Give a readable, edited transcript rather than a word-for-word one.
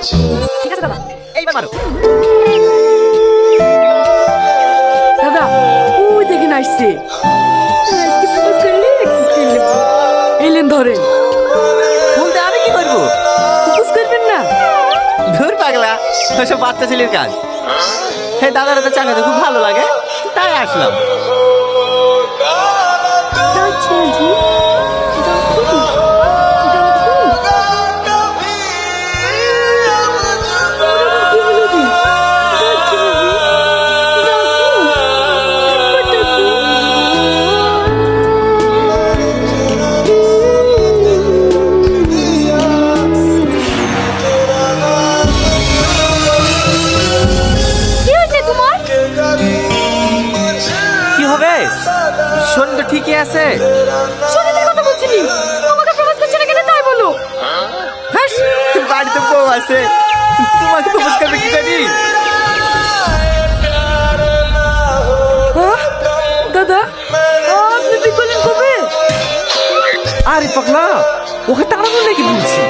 ঠিক আছে দাদা, এইবার মারো। দাদা ওই দেখে আসছে। এলেন ধরেন। বলতে আমি কি করবো? প্রপোজ করবেন না? ধুর পাগলা, ওসব বাচ্চা ছেলের কাজ। হে দাদারা তো চাকাতে খুব ভালো লাগে, তাই আসলাম। কি হবে? শরীর তো ঠিকই আছে। শরীরের কথা বলছিলি, তোমাকে প্রপোজ করছে না কেন তাই বলো। হাস, বাড়িতে বউ আছে, তোমাকে প্রপোজ করবে কি করি? দাদা আপনি বিয়ে করলেন কবে? আরে পাগলা, ওকে তাড়াবো নাকি বলছি?